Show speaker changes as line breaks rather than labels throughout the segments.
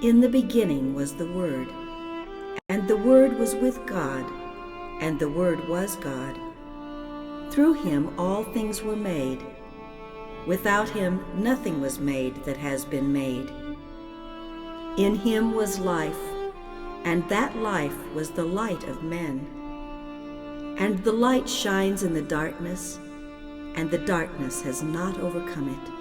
In the beginning was the Word, and the Word was with God, and the Word was God. Through him all things were made. Without him nothing was made that has been made. In him was life, and that life was the light of men. And the light shines in the darkness, and the darkness has not overcome it.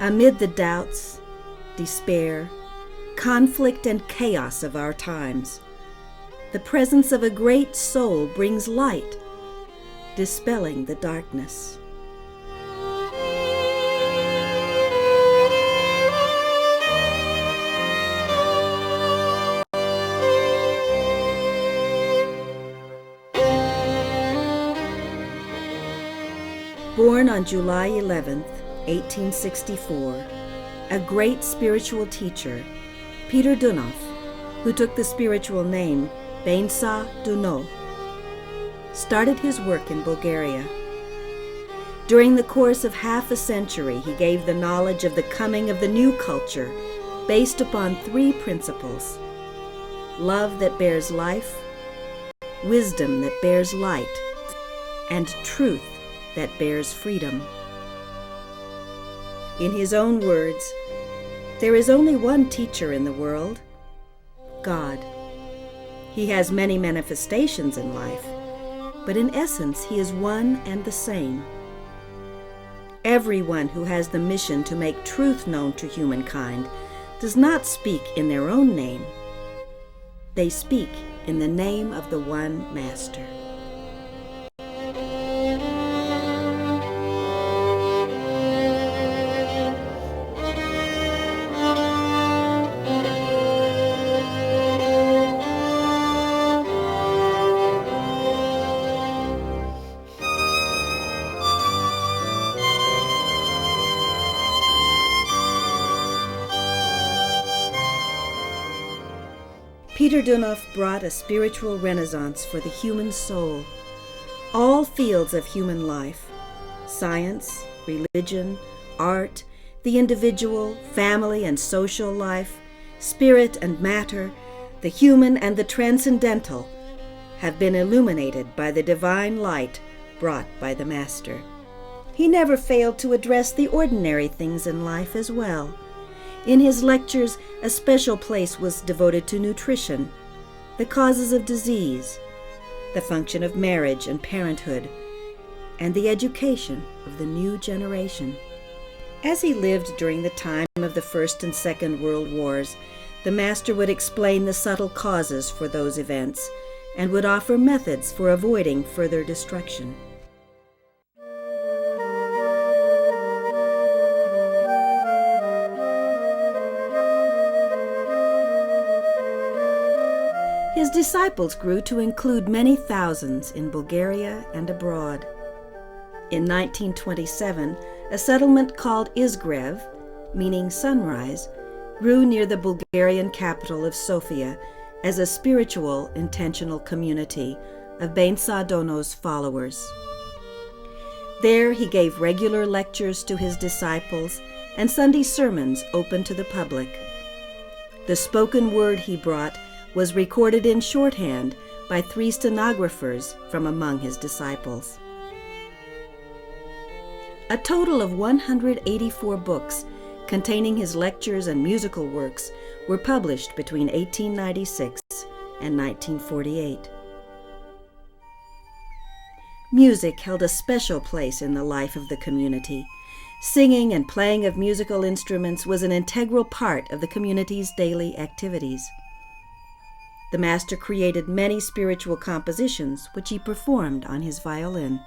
Amid the doubts, despair, conflict, and chaos of our times, the presence of a great soul brings light, dispelling the darkness. Born on July 11th, 1864, a great spiritual teacher, Peter Deunov, who took the spiritual name Beinsa Douno, started his work in Bulgaria. During the course of half a century, he gave the knowledge of the coming of the new culture based upon three principles: love that bears life, wisdom that bears light, and truth that bears freedom. In his own words, there is only one teacher in the world, God. He has many manifestations in life, but in essence he is one and the same. Everyone who has the mission to make truth known to humankind does not speak in their own name. They speak in the name of the one Master. Peter Deunov brought a spiritual renaissance for the human soul. All fields of human life, science, religion, art, the individual, family and social life, spirit and matter, the human and the transcendental, have been illuminated by the divine light brought by the Master. He never failed to address the ordinary things in life as well. In his lectures, a special place was devoted to nutrition, the causes of disease, the function of marriage and parenthood, and the education of the new generation. As he lived during the time of the First and Second World Wars, the Master would explain the subtle causes for those events and would offer methods for avoiding further destruction. His disciples grew to include many thousands in Bulgaria and abroad. In 1927, a settlement called Izgrev, meaning sunrise, grew near the Bulgarian capital of Sofia as a spiritual, intentional community of Beinsa Douno's followers. There he gave regular lectures to his disciples and Sunday sermons open to the public. The spoken word he brought was recorded in shorthand by 3 stenographers from among his disciples. A total of 184 books containing his lectures and musical works were published between 1896 and 1948. Music held a special place in the life of the community. Singing and playing of musical instruments was an integral part of the community's daily activities. The master created many spiritual compositions, which he performed on his violin.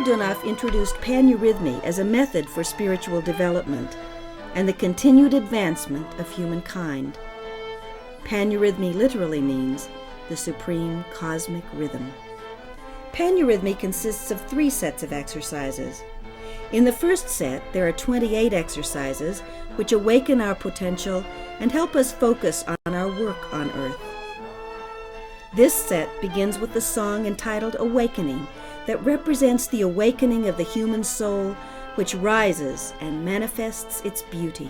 Deunov introduced paneurythmy as a method for spiritual development and the continued advancement of humankind. Paneurythmy literally means the supreme cosmic rhythm. Paneurythmy consists of 3 sets of exercises. In the first set, there are 28 exercises which awaken our potential and help us focus on our work on earth. This set begins with the song entitled Awakening, that represents the awakening of the human soul, which rises and manifests its beauty.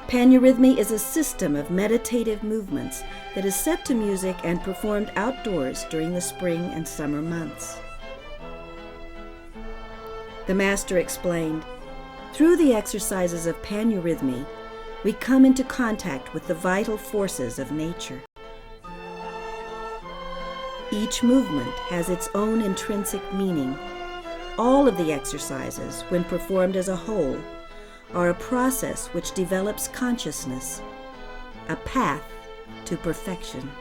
Paneurythmy is a system of meditative movements that is set to music and performed outdoors during the spring and summer months. The master explained, "Through the exercises of paneurythmy, we come into contact with the vital forces of nature. Each movement has its own intrinsic meaning. All of the exercises, when performed as a whole, are a process which develops consciousness, a path to perfection."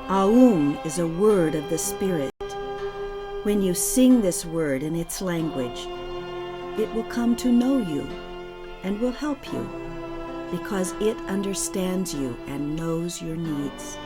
Aum is a word of the Spirit. When you sing this word in its language, it will come to know you and will help you because it understands you and knows your needs.